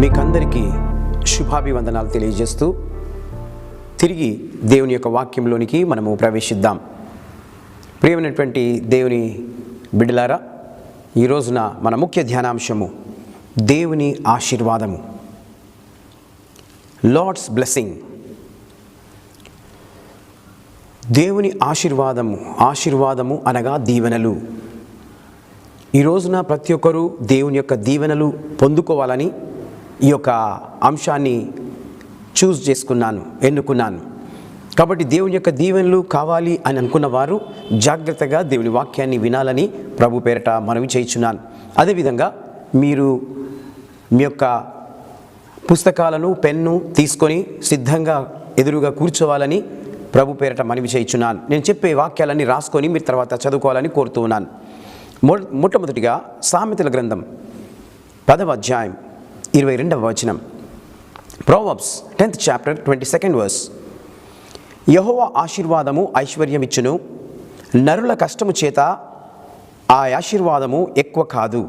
మీకందరికీ శుభాభివందనాలు తెలియజేస్తూ తిరిగి దేవుని యొక్క వాక్యంలోనికి మనము ప్రవేశిద్దాం. ప్రియమైనటువంటి దేవుని బిడ్డలారా, ఈ రోజున మన ముఖ్య ధ్యానాంశము దేవుని ఆశీర్వాదము, లార్డ్స్ బ్లెస్సింగ్. దేవుని ఆశీర్వాదము అనగా దీవెనలు. ఈ రోజున ప్రతి ఒక్కరూ దేవుని యొక్క దీవెనలు పొందుకోవాలని ఈ యొక్క అంశాన్ని ఎన్నుకున్నాను. కాబట్టి దేవుని యొక్క దీవెనలు కావాలి అని అనుకున్న వారు జాగ్రత్తగా దేవుని వాక్యాన్ని వినాలని ప్రభు పేరట మనవి చేయుచున్నాను. అదేవిధంగా మీరు మీ యొక్క పుస్తకాలను, పెన్ను తీసుకొని సిద్ధంగా ఎదురుగా కూర్చోవాలని ప్రభు పేరట మనవి చేయుచున్నాను. నేను చెప్పే వాక్యాలన్నీ రాసుకొని మీరు తర్వాత చదువుకోవాలని కోరుతూ ఉన్నాను. మొట్టమొదటిగా సామెతల గ్రంథం 10వ అధ్యాయం 22వ వచనం. Proverbs 10th chapter 22nd verse. యెహోవా ఆశీర్వాదము ఐశ్వర్యమిచ్చును, నరుల కష్టము చేత ఆ ఆశీర్వాదము ఎక్కువ కాదు.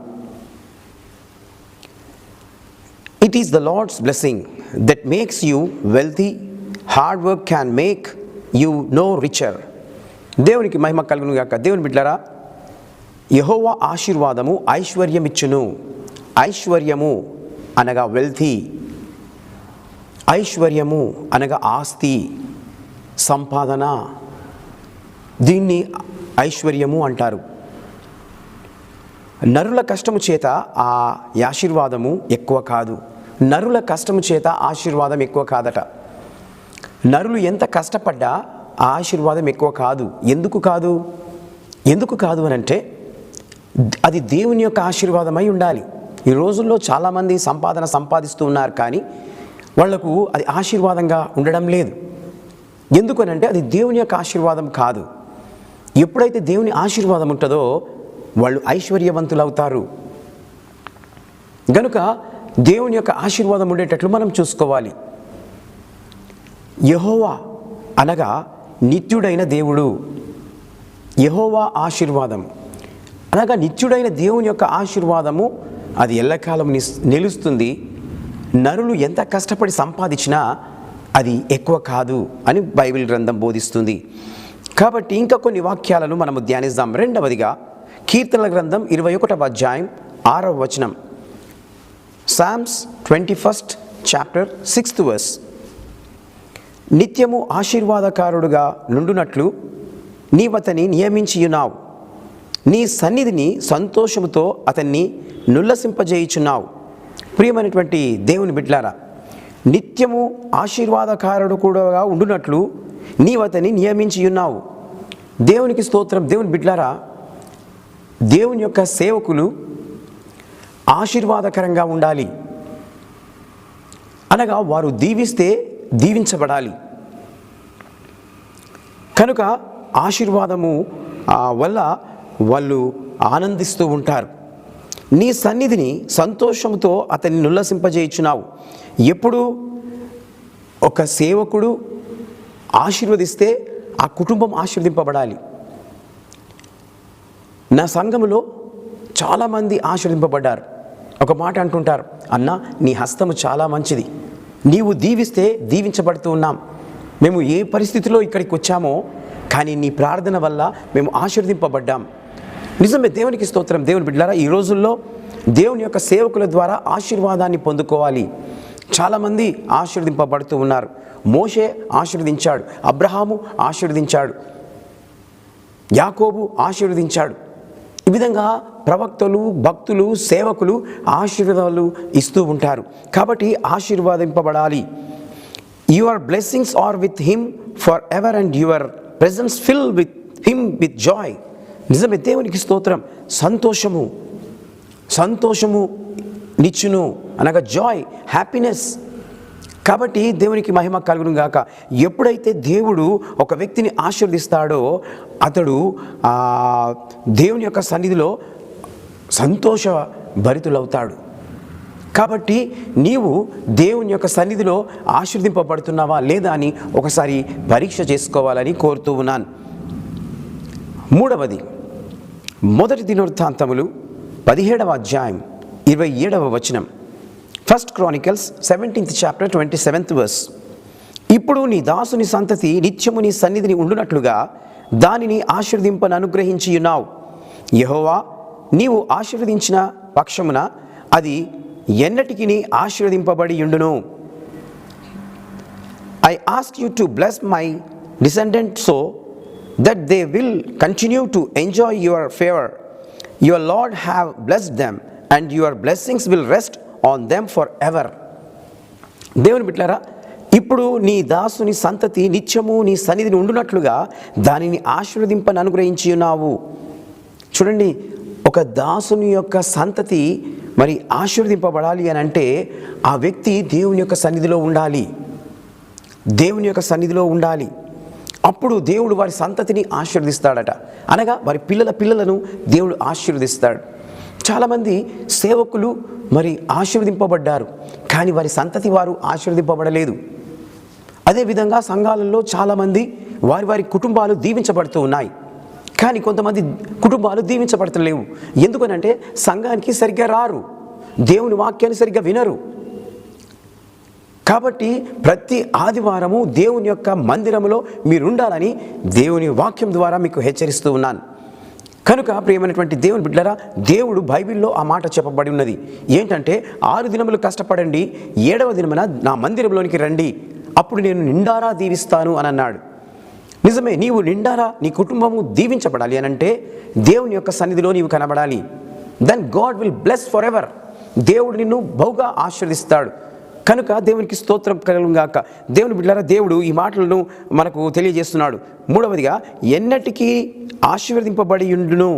It is the Lord's blessing that makes you wealthy. Hard work can make you no richer. దేవునికి మహిమ కలుగును గాక. దేవుని బిడ్డలారా, యెహోవా ఆశీర్వాదము ఐశ్వర్యమిచ్చును. ఐశ్వర్యము అనగా వెల్తీ, ఐశ్వర్యము అనగా ఆస్తి, సంపాదన. దీన్ని ఐశ్వర్యము అంటారు. నరుల కష్టము చేత ఆ ఆశీర్వాదము ఎక్కువ కాదు. నరుల కష్టము చేత ఆశీర్వాదం ఎక్కువ కాదట. నరులు ఎంత కష్టపడ్డా ఆ ఆశీర్వాదం ఎక్కువ కాదు. ఎందుకు కాదు అని అంటే, అది దేవుని యొక్క ఆశీర్వాదమై ఉండాలి. ఈ రోజుల్లో చాలామంది సంపాదిస్తూ ఉన్నారు, కానీ వాళ్లకు అది ఆశీర్వాదంగా ఉండడం లేదు. ఎందుకనంటే అది దేవుని యొక్క ఆశీర్వాదం కాదు. ఎప్పుడైతే దేవుని ఆశీర్వాదం ఉంటుందో వాళ్ళు ఐశ్వర్యవంతులు అవుతారు. గనుక దేవుని యొక్క ఆశీర్వాదం ఉండేటట్లు మనం చూసుకోవాలి. యెహోవా అనగా నిత్యుడైన దేవుడు. యెహోవా ఆశీర్వాదం అనగా నిత్యుడైన దేవుని యొక్క ఆశీర్వాదము అది ఎల్లకాలం నిలుస్తుంది. నరులు ఎంత కష్టపడి సంపాదించినా అది ఎక్కువ కాదు అని బైబిల్ గ్రంథం బోధిస్తుంది. కాబట్టి ఇంకా కొన్ని వాక్యాలను మనము ధ్యానిద్దాం. రెండవదిగా కీర్తనల గ్రంథం 21వ అధ్యాయం 6వ వచనం. Psalms 21st chapter 6th verse. నిత్యము ఆశీర్వాదకారుడుగా నుండునట్లు నీవతని నియమించియున్నావు, నీ సన్నిధిని సంతోషముతో అతన్ని నుల్లసింపజేయుచున్నావు. ప్రియమైనటువంటి దేవుని బిడ్డలారా, నిత్యము ఆశీర్వాదకారుడు కూడా ఉండునట్లు నీవతని నియమించియున్నావు. దేవునికి స్తోత్రం. దేవుని బిడ్డలారా, దేవుని యొక్క సేవకులు ఆశీర్వాదకరంగా ఉండాలి. అనగా వారు దీవిస్తే దీవించబడాలి. కనుక ఆశీర్వాదము వల్ల వాళ్ళు ఆనందిస్తూ ఉంటారు. నీ సన్నిధిని సంతోషంతో అతన్ని నుల్లసింపజేయుచున్నావు. ఎప్పుడు ఒక సేవకుడు ఆశీర్వదిస్తే ఆ కుటుంబం ఆశీర్వదింపబడాలి. నా సంఘములో చాలామంది ఆశీర్వదింపబడ్డారు. ఒక మాట అంటుంటారు, అన్నా నీ హస్తము చాలా మంచిది, నీవు దీవిస్తే దీవించబడుతూ ఉన్నాం. మేము ఏ పరిస్థితిలో ఇక్కడికి వచ్చామో కానీ నీ ప్రార్థన వల్ల మేము ఆశీర్వదింపబడ్డాం. నిజమే. దేవునికి స్తోత్రం. దేవుని బిడ్డలారా, ఈ రోజుల్లో దేవుని యొక్క సేవకుల ద్వారా ఆశీర్వాదాన్ని పొందుకోవాలి. చాలామంది ఆశీర్వదింపబడుతూ ఉన్నారు. మోషే ఆశీర్వదించాడు, అబ్రహాము ఆశీర్వదించాడు, యాకోబు ఆశీర్వదించాడు. ఈ విధంగా ప్రవక్తలు, భక్తులు, సేవకులు ఆశీర్వాదాలు ఇస్తూ ఉంటారు. కాబట్టి ఆశీర్వాదింపబడాలి. Your blessings are with him for ever and your presence fill with him with joy. నిజమే. దేవునికి స్తోత్రం. సంతోషము నిచ్చును అనగా జాయ్, హ్యాపీనెస్. కాబట్టి దేవునికి మహిమ కలుగును గాక. ఎప్పుడైతే దేవుడు ఒక వ్యక్తిని ఆశీర్వదిస్తాడో అతడు దేవుని యొక్క సన్నిధిలో సంతోష భరితులవుతాడు. కాబట్టి నీవు దేవుని యొక్క సన్నిధిలో ఆశీర్వదింపబడుతున్నావా లేదా అని ఒకసారి పరీక్ష చేసుకోవాలని కోరుతూ ఉన్నాను. మూడవది, మొదటి దినవృత్తాంతములు 17వ అధ్యాయం 27వ వచనం. 1 Chronicles 17th chapter 27th verse. ఇప్పుడు నీ దాసుని సంతతి నిత్యము నీ సన్నిధిని ఉండునట్లుగా దానిని ఆశీర్వదింపను అనుగ్రహించి ఉన్నావు. యెహోవా, నీవు ఆశీర్వదించిన పక్షమున అది ఎన్నటికి ఆశీర్వదింపబడి ఉండును. I ask you to bless my descendants so that they will continue to enjoy your favor. Your Lord have blessed them and your blessings will rest on them forever. దేవుని బిడ్డలారా, ఇప్పుడు నీ దాసుని సంతతి నిత్యము నీ సన్నిధిని ఉండునట్లుగా దానిని ఆశీర్వదింపను అనుగ్రహించి ఉన్నావు. చూడండి, ఒక దాసుని యొక్క సంతతి మరి ఆశీర్వదింపబడాలి అని అంటే ఆ వ్యక్తి దేవుని యొక్క సన్నిధిలో ఉండాలి. దేవుని యొక్క సన్నిధిలో ఉండాలి. అప్పుడు దేవుడు వారి సంతతిని ఆశీర్వదిస్తాడట. అనగా వారి పిల్లలను దేవుడు ఆశీర్వదిస్తాడు. చాలామంది సేవకులు మరి ఆశీర్వదింపబడ్డారు, కానీ వారి సంతతి వారు ఆశీర్వదింపబడలేదు. అదేవిధంగా సంఘాలలో చాలామంది వారి కుటుంబాలు దీవించబడుతూ ఉన్నాయి, కానీ కొంతమంది కుటుంబాలు దీవించబడతలేవు. ఎందుకనంటే సంఘానికి సరిగ్గా రారు, దేవుని వాక్యాన్ని సరిగ్గా వినరు. కాబట్టి ప్రతి ఆదివారము దేవుని యొక్క మందిరంలో మీరు ఉండాలని దేవుని వాక్యం ద్వారా మీకు హెచ్చరిస్తూ ఉన్నాను. కనుక ప్రియమైనటువంటి దేవుని బిడ్డలారా, దేవుడు బైబిల్లో ఆ మాట చెప్పబడి ఉన్నది ఏంటంటే, 6 దినములు కష్టపడండి, 7వ దినమున నా మందిరంలోనికి రండి, అప్పుడు నేను నిండారా దీవిస్తాను అని అన్నాడు. నిజమే, నీవు నిండారా నీ కుటుంబము దీవించబడాలి అని అంటే దేవుని యొక్క సన్నిధిలో నీవు కనబడాలి. Then God will bless forever. దేవుడు నిన్ను బహుగా ఆశీర్వదిస్తాడు. కనుక దేవునికి స్తోత్రం కలుగుగాక. దేవుని బిడ్డలారా, దేవుడు ఈ మాటలను మనకు తెలియజేస్తున్నాడు. మూడవదిగా, ఎన్నటికీ ఆశీర్వదింపబడి ఉండును.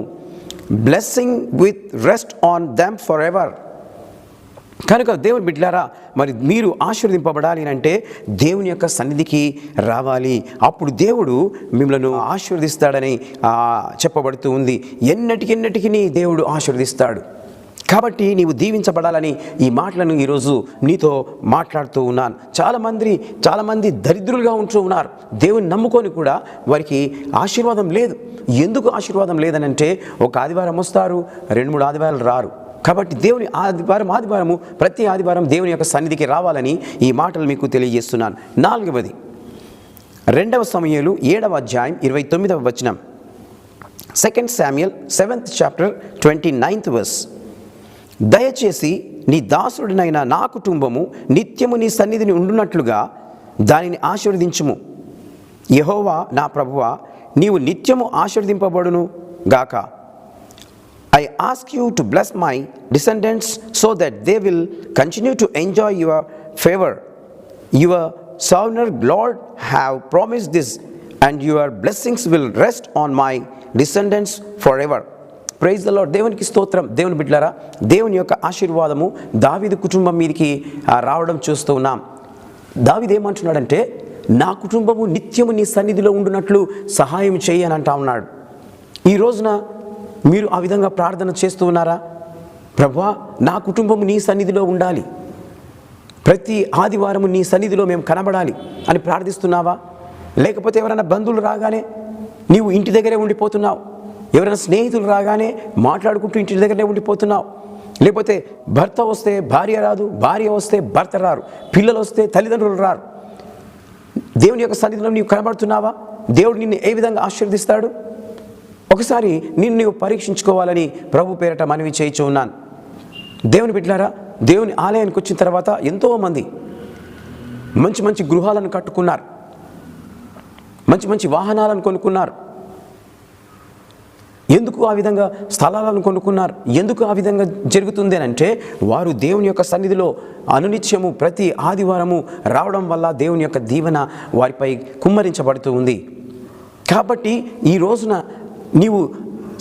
Blessing with rest on them for ever. కనుక దేవుని బిడ్డలారా, మరి మీరు ఆశీర్వదింపబడాలి అంటే దేవుని యొక్క సన్నిధికి రావాలి. అప్పుడు దేవుడు మిమ్మల్ని ఆశీర్వదిస్తాడని చెప్పబడుతూ ఉంది. ఎన్నటికి దేవుడు ఆశీర్వదిస్తాడు. కాబట్టి నీవు దీవించబడాలని ఈ మాటలను ఈరోజు నీతో మాట్లాడుతూ ఉన్నాను. చాలామంది దరిద్రులుగా ఉంటూ ఉన్నారు. దేవుని నమ్ముకొని కూడా వారికి ఆశీర్వాదం లేదు. ఎందుకు ఆశీర్వాదం లేదనంటే, ఒక ఆదివారం వస్తారు, 2-3 ఆదివారాలు రారు. కాబట్టి దేవుని ఆదివారము ప్రతి ఆదివారం దేవుని యొక్క సన్నిధికి రావాలని ఈ మాటలు మీకు తెలియజేస్తున్నాను. 4వది, 2వ సమూయేలు 7వ అధ్యాయం 29వ వచనం. 2 Samuel 7th chapter 29th verse. దయచేసి నీ దాసుడినైన నా కుటుంబము నిత్యము నీ సన్నిధిని ఉండునట్లుగా దానిని ఆశీర్వదించుము. యెహోవా నా ప్రభువా, నీవు నిత్యము ఆశీర్వదింపబడును గాక. I ask you to bless my descendants so that they will continue to enjoy your favor. Your sovereign Lord have promised this, and your blessings will rest on my descendants forever. Praise the Lord. దేవునికి స్తోత్రం. దేవుని బిడ్డలారా, దేవుని యొక్క ఆశీర్వాదము దావీదు కుటుంబం మీదకి రావడం చూస్తూ ఉన్నాం. దావీదు ఏమంటున్నాడంటే, నా కుటుంబము నిత్యము నీ సన్నిధిలో ఉండునట్లు సహాయం చేయి అని అంటా ఉన్నాడు. ఈ రోజున మీరు ఆ విధంగా ప్రార్థన చేస్తూ ఉన్నారా? ప్రభువా, నా కుటుంబము నీ సన్నిధిలో ఉండాలి, ప్రతి ఆదివారము నీ సన్నిధిలో మేము కనబడాలి అని ప్రార్థిస్తున్నావా? లేకపోతే ఎవరైనా బంధువులు రాగానే నీవు ఇంటి దగ్గరే ఉండిపోతున్నావు, ఎవరైనా స్నేహితులు రాగానే మాట్లాడుకుంటూ ఇంటి దగ్గరనే ఉండిపోతున్నావు, లేకపోతే భర్త వస్తే భార్య రాదు, భార్య వస్తే భర్త రారు, పిల్లలు వస్తే తల్లిదండ్రులు రారు. దేవుని యొక్క సన్నిధిలో నీవు కనబడుతున్నావా? దేవుడు నిన్ను ఏ విధంగా ఆశీర్వదిస్తాడు? ఒకసారి నిన్ను నీవు పరీక్షించుకోవాలని ప్రభు పేరట మనవి చేయించు ఉన్నాను. దేవుని బిడ్డలారా, దేవుని ఆలయానికి వచ్చిన తర్వాత ఎంతోమంది మంచి గృహాలను కట్టుకున్నారు, మంచి వాహనాలను కొనుక్కున్నారు. ఎందుకు ఆ విధంగా స్థలాలను కొనుక్కున్నారు? ఎందుకు ఆ విధంగా జరుగుతుంది అని అంటే, వారు దేవుని యొక్క సన్నిధిలో అనునిత్యము ప్రతి ఆదివారము రావడం వల్ల దేవుని యొక్క దీవెన వారిపై కుమ్మరించబడుతూ ఉంది. కాబట్టి ఈ రోజున నీవు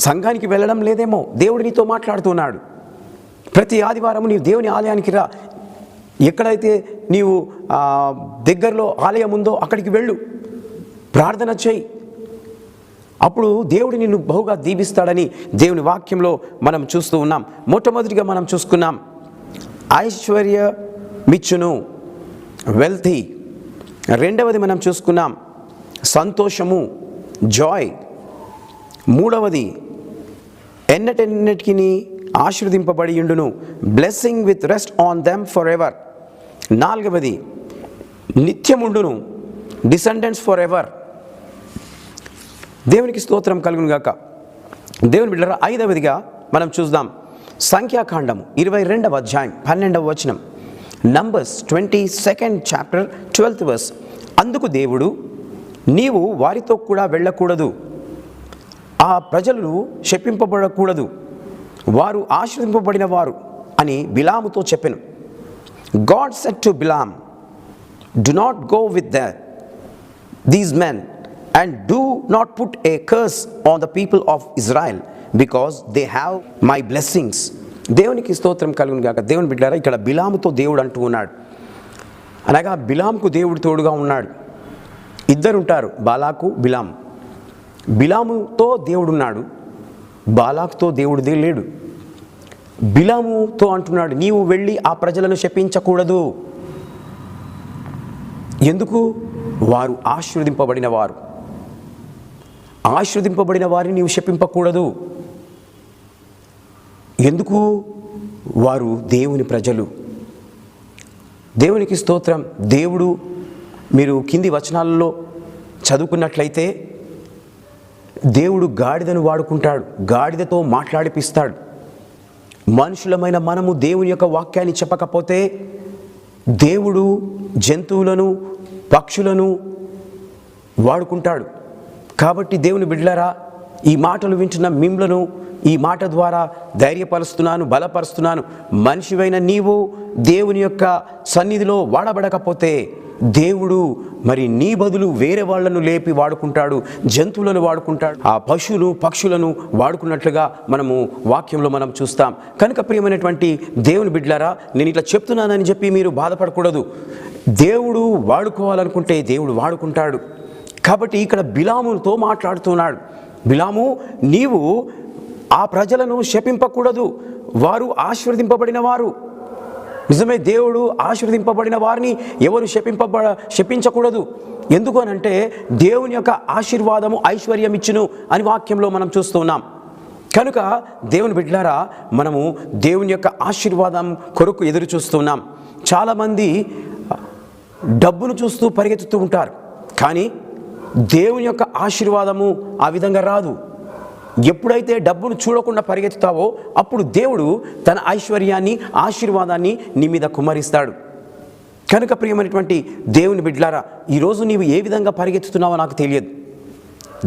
సంఘానికి వెళ్ళడం లేదేమో, దేవుడు నీతో మాట్లాడుతున్నాడు. ప్రతి ఆదివారము నీవు దేవుని ఆలయానికి రా. ఎక్కడైతే నీవు దగ్గరలో ఆలయం ఉందో అక్కడికి వెళ్ళు, ప్రార్థన చేయి. అప్పుడు దేవుడు నిన్ను బహుగా దీవిస్తాడని దేవుని వాక్యంలో మనం చూస్తూ ఉన్నాం. మొట్టమొదటిగా మనం చూసుకున్నాం, ఐశ్వర్యమిచ్చును, వెల్తీ. రెండవది మనం చూసుకున్నాం, సంతోషము, జాయ్. మూడవది, ఎన్నటెన్నటికి ఆశీర్వదింపబడి ఉండును. Blessing with rest on them for ever. 4వది నిత్యముండును. Descendants for ever. దేవునికి స్తోత్రం కలుగును గాక. దేవుని బిడ్డలారా, 5వదిగా మనం చూద్దాం సంఖ్యాకాండము 22వ అధ్యాయం 12వ వచనం. Numbers 22nd chapter 12th verse. అందుకు దేవుడు, నీవు వారితో కూడా వెళ్ళకూడదు, ఆ ప్రజలు శపింపబడకూడదు, వారు ఆశీర్వదింపబడిన వారు అని బిలాముతో చెప్పెను. God said to Balaam, do not go with these men and do not put a curse on the people of Israel because they have my blessings. దేవునికి స్తోత్రం కలుగును గాక. దేవుని బిడ్డలారా, ఇక్కడ బిలాముతో దేవుడు అంటూ ఉన్నాడు. అనగా బిలాముకు దేవుడు తోడుగా ఉన్నాడు. ఇద్దరుంటారు, బాలాకు బిలాం. బిలాముతో దేవుడున్నాడు, బాలాకుతో దేవుడిదే లేడు. బిలాముతో అంటున్నాడు, నీవు వెళ్ళి ఆ ప్రజలను శపించకూడదు. ఎందుకు? వారు ఆశీర్వదింపబడిన వారు. ఆశీర్వదింపబడిన వారిని నీవు శపింపకూడదు. ఎందుకు? వారు దేవుని ప్రజలు. దేవునికి స్తోత్రం. దేవుడు, మీరు కింది వచనాలలో చదువుకున్నట్లయితే దేవుడు గాడిదను వాడుకుంటాడు, గాడిదతో మాట్లాడిపిస్తాడు. మనుషులమైన మనము దేవుని యొక్క వాక్యాన్ని చెప్పకపోతే దేవుడు జంతువులను, పక్షులను వాడుకుంటాడు. కాబట్టి దేవుని బిడ్డలారా, ఈ మాటలు వింటున్న మిమ్లను ఈ మాట ద్వారా ధైర్యపరుస్తున్నాను, బలపరుస్తున్నాను. మనిషివైన నీవు దేవుని యొక్క సన్నిధిలో వాడబడకపోతే దేవుడు మరి నీ బదులు వేరే వాళ్ళను లేపి వాడుకుంటాడు, జంతువులను వాడుకుంటాడు, ఆ పశువులు పక్షులను వాడుకున్నట్లుగా మనము వాక్యంలో మనం చూస్తాం. కనుక ప్రియమైనటువంటి దేవుని బిడ్డలారా, నేను ఇట్లా చెప్తున్నానని చెప్పి మీరు బాధపడకూడదు. దేవుడు వాడుకోవాలనుకుంటే దేవుడు వాడుకుంటాడు. కాబట్టి ఇక్కడ బిలాముతో మాట్లాడుతున్నాడు. బిలాము, నీవు ఆ ప్రజలను శపింపకూడదు, వారు ఆశీర్వదింపబడిన వారు. నిజమే, దేవుడు ఆశీర్వదింపబడిన వారిని ఎవరు శపించకూడదు. ఎందుకు అనంటే దేవుని యొక్క ఆశీర్వాదము ఐశ్వర్యం ఇచ్చును అని వాక్యంలో మనం చూస్తున్నాం. కనుక దేవుని బిడ్డలారా, మనము దేవుని యొక్క ఆశీర్వాదం కొరకు ఎదురు చూస్తున్నాం. చాలామంది డబ్బును చూస్తూ పరిగెత్తుతూ ఉంటారు, కానీ దేవుని యొక్క ఆశీర్వాదము ఆ విధంగా రాదు. ఎప్పుడైతే డబ్బును చూడకుండా పరిగెత్తుతావో అప్పుడు దేవుడు తన ఐశ్వర్యాన్ని, ఆశీర్వాదాన్ని నీ మీద కుమ్మరిస్తాడు. కనుక ప్రియమైనటువంటి దేవుని బిడ్డలారా, ఈరోజు నీవు ఏ విధంగా పరిగెత్తుతున్నావో నాకు తెలియదు.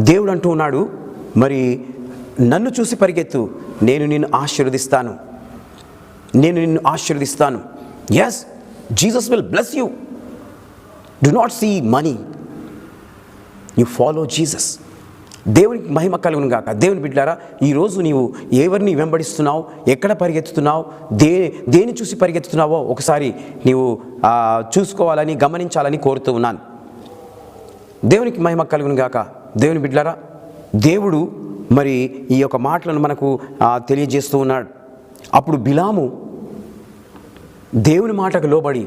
దేవుడు అంటూ ఉన్నాడు, మరి నన్ను చూసి పరిగెత్తు, నేను నిన్ను ఆశీర్వదిస్తాను, నేను నిన్ను ఆశీర్వదిస్తాను. Yes, Jesus will bless you. Do not see money, you follow Jesus. దేవునికి మహిమ కలుగును గాక. దేవుని బిడ్డలారా, ఈరోజు నీవు ఎవరిని వెంబడిస్తున్నావు, ఎక్కడ పరిగెత్తుతున్నావు, దేని చూసి పరిగెత్తుతున్నావో ఒకసారి నీవు చూసుకోవాలని, గమనించాలని కోరుతూ ఉన్నాను. దేవునికి మహిమ కలుగును గాక. దేవుని బిడ్డలారా, దేవుడు మరి ఈ యొక్క మాటలను మనకు తెలియజేస్తూ ఉన్నాడు. అప్పుడు బిలాము దేవుని మాటకు లోబడి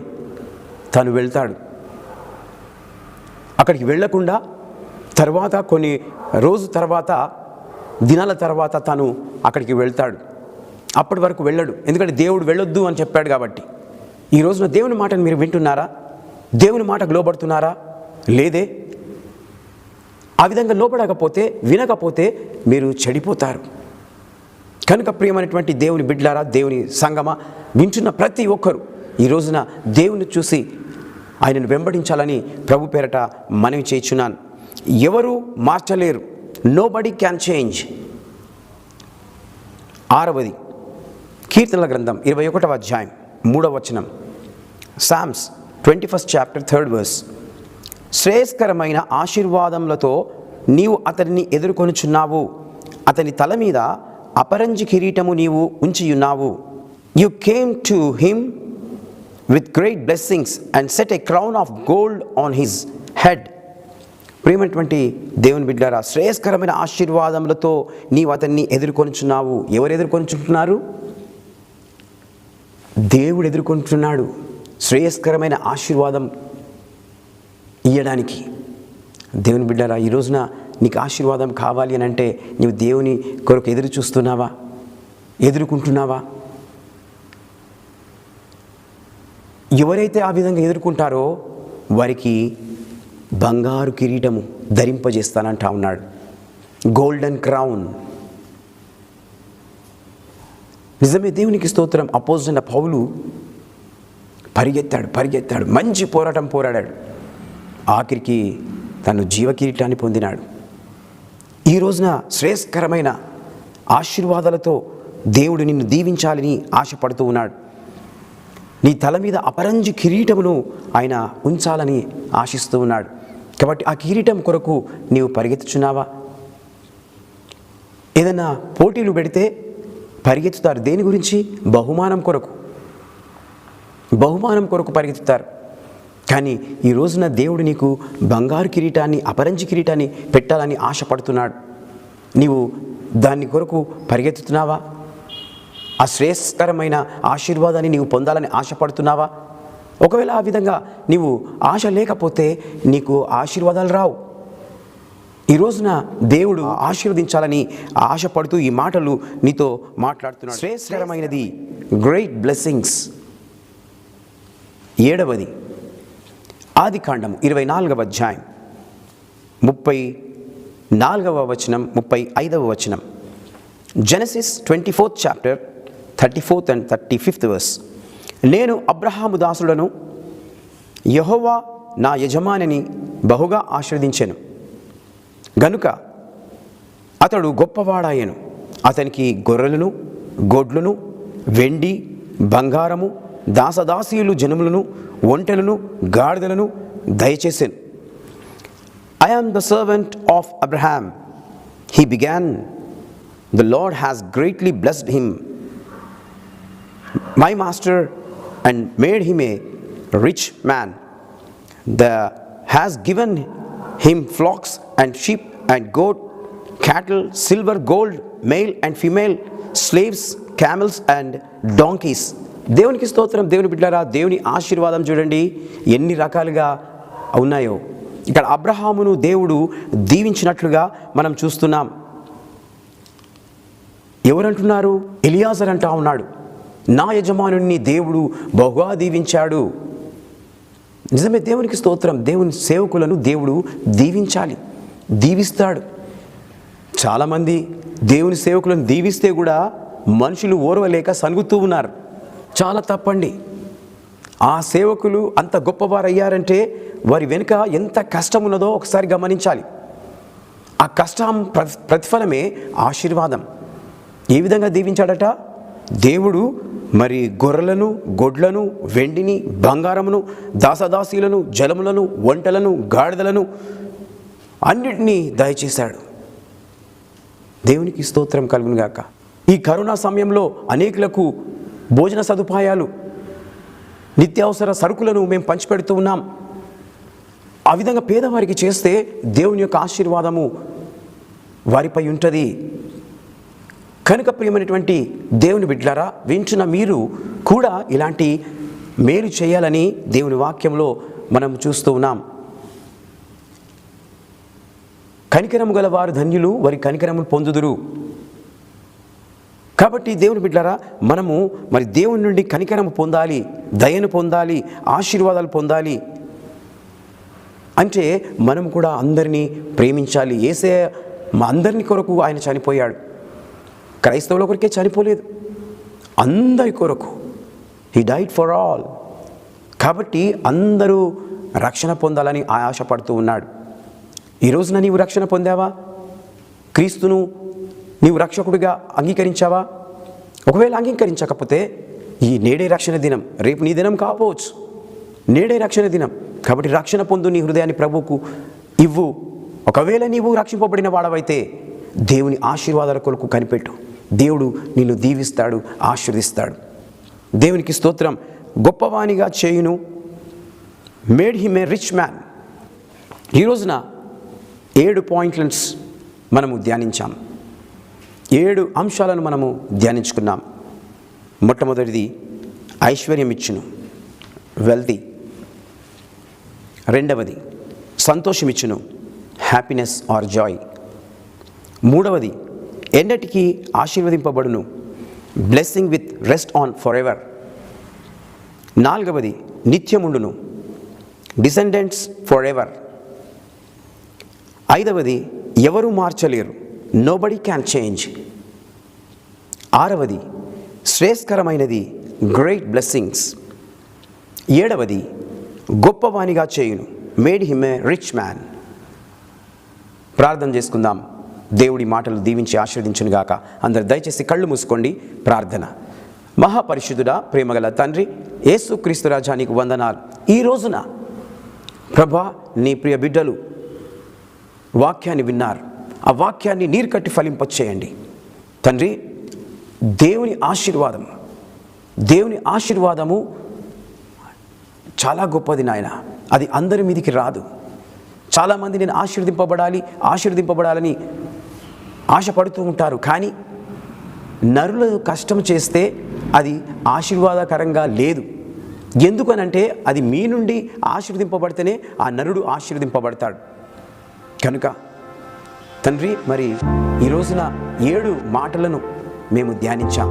తను వెళ్తాడు. అక్కడికి వెళ్ళకుండా తర్వాత కొన్ని రోజు తర్వాత, దినాల తర్వాత తను అక్కడికి వెళ్తాడు. అప్పటి వరకు వెళ్ళడు, ఎందుకంటే దేవుడు వెళ్ళొద్దు అని చెప్పాడు కాబట్టి. ఈ రోజున దేవుని మాటను మీరు వింటున్నారా? దేవుని మాటకు లోబడుతున్నారా? లేదే. ఆ విధంగా లోబడకపోతే, వినకపోతే మీరు చెడిపోతారు. కనుక ప్రియమైనటువంటి దేవుని బిడ్డలారా, దేవుని సంగమా, వింటున్న ప్రతి ఒక్కరు ఈ రోజున దేవుని చూసి ఆయనను వెంబడించాలని ప్రభు పేరట మనవి చేయుచున్నాను. ఎవరు మార్చలేరు. Nobody can change. 6వది కీర్తనల గ్రంథం 21వ అధ్యాయం 3వ వచనం. Psalms 21st chapter 3rd verse. శ్రేయస్కరమైన ఆశీర్వాదములతో నీవు అతనిని ఎదుర్కొనుచున్నావు, అతని తల మీద అపరంజి కిరీటము నీవు ఉంచియున్నావు. You came to him with great blessings and set a crown of gold on his head. ప్రియమైనటువంటి దేవుని బిడ్డలారా, శ్రేయస్కరమైన ఆశీర్వాదములతో నీవు అతన్ని ఎదుర్కొనుచున్నావు. ఎవరు ఎదుర్కొనుచుంటున్నారు? దేవుడు ఎదుర్కొంటున్నాడు శ్రేయస్కరమైన ఆశీర్వాదం ఇయ్యడానికి. దేవుని బిడ్డలారా, ఈ రోజున నీకు ఆశీర్వాదం కావాలి అని అంటే నీవు దేవుని కొరకు ఎదురు చూస్తున్నావా? ఎదుర్కొంటున్నావా? ఎవరైతే ఆ విధంగా ఎదుర్కొంటారో వారికి బంగారు కిరీటము ధరింపజేస్తానంటా ఉన్నాడు. Golden crown. నిజమే, దేవునికి స్తోత్రం. అపోజిట్ పౌలు పరిగెత్తాడు, మంచి పోరాటం పోరాడాడు. ఆఖరికి తను జీవ కిరీటాన్ని పొందినాడు. ఈ రోజున శ్రేయస్కరమైన ఆశీర్వాదాలతో దేవుడు నిన్ను దీవించాలని ఆశపడుతూ ఉన్నాడు. నీ తల మీద అపరంజి కిరీటమును ఆయన ఉంచాలని ఆశిస్తూ ఉన్నాడు. కాబట్టి ఆ కిరీటం కొరకు నీవు పరిగెత్తుచున్నావా? ఏదైనా పోటీలు పెడితే పరిగెత్తుతారు. దేని గురించి? బహుమానం కొరకు పరిగెత్తుతారు. కానీ ఈ రోజున దేవుడు నీకు బంగారు కిరీటాన్ని, అపరంజి కిరీటాన్ని పెట్టాలని ఆశపడుతున్నాడు. నీవు దాని కొరకు పరిగెత్తుతున్నావా? ఆ శ్రేయస్కరమైన ఆశీర్వాదాన్ని నీవు పొందాలని ఆశపడుతున్నావా? ఒకవేళ ఆ విధంగా నీవు ఆశ లేకపోతే నీకు ఆశీర్వాదాలు రావు. ఈ రోజున దేవుడు ఆశీర్వదించాలని ఆశపడుతూ ఈ మాటలు నీతో మాట్లాడుతున్నాడు. శ్రేయస్కరమైనది, గ్రేట్ బ్లెస్సింగ్స్. 7వది ఆదికాండము 24వ అధ్యాయం 34వ వచనం, 35వ వచనం. Genesis 24th chapter 34th and 35th verse. నేను అబ్రహాము దాసులను యెహోవా నా యజమానిని బహుగా ఆశీర్వదించెను గనుక అతడు గొప్పవాడాయెను. అతనికి గొర్రెలను, గొడ్లను, వెండి, బంగారము, దాసదాసీలు, జనములను, ఒంటెలను, గాడిదలను దయచేసెను. I am the servant of Abraham. He began. The Lord has greatly blessed him, my master, and made him a rich man. Has given him flocks and sheep and goat, cattle, silver, gold, male and female, slaves, camels and donkeys. దేవునికి స్తోత్రం. దేవుని బిడ్డలారా, దేవుని ఆశీర్వాదం చూడండి ఎన్ని రకాలుగా ఉన్నాయో. ఇక్కడ అబ్రహామును దేవుడు దీవించినట్లుగా మనం చూస్తున్నాం. ఎవరంటున్నారు? ఎలియాజర్ అంటా ఉన్నాడు, నా యజమానుని దేవుడు బహుగా దీవించాడు. నిజమే, దేవునికి స్తోత్రం. దేవుని సేవకులను దేవుడు దీవించాలి, దీవిస్తాడు. చాలామంది దేవుని సేవకులను దీవిస్తే కూడా మనుషులు ఓర్వలేక సనుగుతూ ఉన్నారు. చాలా తప్పండి. ఆ సేవకులు అంత గొప్పవారయ్యారంటే వారి వెనుక ఎంత కష్టం ఉన్నదో ఒకసారి గమనించాలి. ఆ కష్టం ప్రతిఫలమే ఆశీర్వాదం. ఏ విధంగా దీవించాడట? దేవుడు మరి గొర్రెలను, గొడ్లను, వెండిని, బంగారమును, దాసదాసీలను, జలములను, ఒంటెలను, గాడిదలను అన్నిటినీ దయచేశాడు. దేవునికి స్తోత్రం కలుగును గాక. ఈ కరోనా సమయంలో అనేకులకు భోజన సదుపాయాలు, నిత్యావసర సరుకులను మేము పంచిపెడుతూ ఉన్నాం. ఆ విధంగా పేదవారికి చేస్తే దేవుని యొక్క ఆశీర్వాదము వారిపై ఉంటుంది. కనుక ప్రియమైనటువంటి దేవుని బిడ్డలారా, వింటున్న మీరు కూడా ఇలాంటి మేలు చేయాలని దేవుని వాక్యంలో మనం చూస్తూ ఉన్నాం. కనికరము గల వారు ధన్యులు, వారి కనికరము పొందుదురు. కాబట్టి దేవుని బిడ్డలారా, మనము మరి దేవుని నుండి కనికరము పొందాలి, దయను పొందాలి, ఆశీర్వాదాలు పొందాలి అంటే మనం కూడా అందరినీ ప్రేమించాలి. యేసయ్య మా అందరిని కొరకు ఆయన చనిపోయాడు. క్రైస్తవుల కొరకే చనిపోలేదు, అందరి కొరకు. He died for all. కాబట్టి అందరూ రక్షణ పొందాలని ఆశపడుతూ ఉన్నాడు. ఈ రోజున నీవు రక్షణ పొందావా? క్రీస్తును నీవు రక్షకుడిగా అంగీకరించావా? ఒకవేళ అంగీకరించకపోతే ఈ నేడే రక్షణ దినం, రేపు నీ దినం కాకపోవచ్చు, నేడే రక్షణ దినం. కాబట్టి రక్షణ పొందు, నీ హృదయాన్ని ప్రభువుకు ఇవ్వు. ఒకవేళ నీవు రక్షింపబడిన వాడవైతే దేవుని ఆశీర్వాదాల కొరకు కనిపెట్టు. దేవుడు నిన్ను దీవిస్తాడు, ఆశీర్దిస్తాడు. దేవునికి స్తోత్రం. గొప్పవానిగా చేయును, made him a rich man. ఈ రోజున 7 పాయింట్స్ మనము ధ్యానించాం. 7 అంశాలను మనము ధ్యానించుకున్నాం. మొట్టమొదటిది ఐశ్వర్యం ఇచ్చును, వెల్తీ. రెండవది సంతోషం ఇచ్చును, హ్యాపీనెస్ ఆర్ జాయ్. మూడవది ఎన్నటికీ ఆశీర్వదింపబడును, blessing with rest on for ever. 4వది నిత్యముండును, డిసెండెంట్స్ ఫర్ ఎవర్. 5వది ఎవరు మార్చలేరు, నోబడీ క్యాన్ చేంజ్. 6వది శ్రేయస్కరమైనది, గ్రేట్ బ్లెస్సింగ్స్. 7వది గొప్పవానిగా చేయును, made him a rich man. ప్రార్థన చేసుకుందాం. దేవుడి మాటలు దీవించి ఆశీర్వదించును గాక. అందరు దయచేసి కళ్ళు మూసుకోండి. ప్రార్థన. మహాపరిశుద్ధుడా, ప్రేమగల తండ్రి, యేసుక్రీస్తు రాజా నీకు వందనాలు. ఈ రోజున ప్రభా, నీ ప్రియ బిడ్డలు వాక్యాన్ని విన్నారు. ఆ వాక్యాన్ని నీరు కట్టి ఫలింపచేయండి తండ్రి. దేవుని ఆశీర్వాదము చాలా గొప్పది నాయన. అది అందరి మీదికి రాదు. చాలామంది నేను ఆశీర్వదింపబడాలని ఆశపడుతూ ఉంటారు. కానీ నరులు కష్టం చేస్తే అది ఆశీర్వాదకరంగా లేదు. ఎందుకనంటే అది మీ నుండి ఆశీర్వదింపబడితేనే ఆ నరుడు ఆశీర్వదింపబడతాడు. కనుక తండ్రి, మరి ఈ రోజున 7 మాటలను మేము ధ్యానించాం.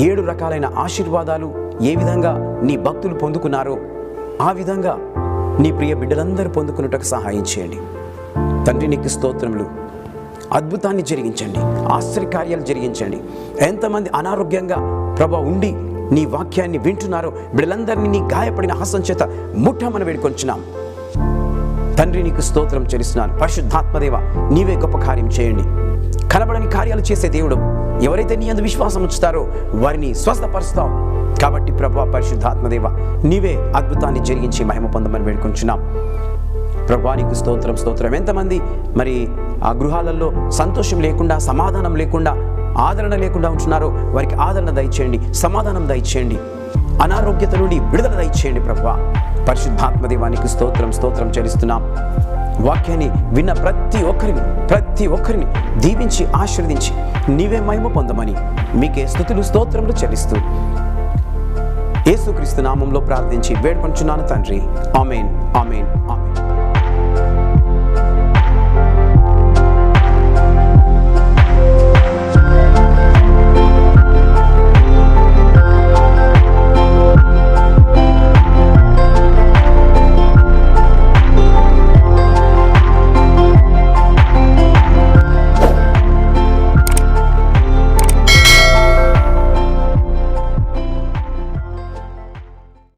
7 రకాలైన ఆశీర్వాదాలు ఏ విధంగా నీ భక్తులు పొందుకున్నారో ఆ విధంగా నీ ప్రియ బిడ్డలందరూ పొందుకున్నట్టుకు సహాయం చేయండి తండ్రి. నీకు స్తోత్రములు. అద్భుతాన్ని జరిగించండి, ఆశ్చర్యకార్యాలు జరిగించండి. ఎంతమంది అనారోగ్యంగా ప్రభా ఉండి నీ వాక్యాన్ని వింటున్నారో బిడ్డలందరినీ నీ గాయపడిన హస్తం చేత ముట్టమని వేడుకొంచున్నాం తండ్రి. నీకు స్తోత్రం చెల్లిస్తున్నాను. పరిశుద్ధాత్మదేవ, నీవే గొప్ప కార్యం చేయండి. కనబడని కార్యాలు చేసే దేవుడు. ఎవరైతే నీ యందు విశ్వాసం ఉంచుతారో వారిని స్వస్థపరుస్తావు. కాబట్టి ప్రభా, పరిశుద్ధాత్మదేవ, నీవే అద్భుతాన్ని జరిగించి మహిమ పొందమని వేడుకొంచున్నాం ప్రభా. నీకు స్తోత్రం. ఎంతమంది మరి ఆ గృహాలలో సంతోషం లేకుండా, సమాధానం లేకుండా, ఆదరణ లేకుండా ఉంటున్నారో వారికి ఆదరణ దయచేయండి, సమాధానం దయచేయండి, అనారోగ్యత నుండి విడుదల దయచేయండి ప్రభా. పరిశుద్ధాత్మదేవానికి స్తోత్రం చెల్లిస్తున్నాం. వాక్యాన్ని విన్న ప్రతి ఒక్కరిని దీవించి ఆశీర్వదించి నీవే మహిమ పొందమని మీకే స్తుతులు స్తోత్రములు చెల్లిస్తూ యేసుక్రీస్తు నామంలో ప్రార్థించి వేడుకొంచున్నాను తండ్రి. ఆమేన్.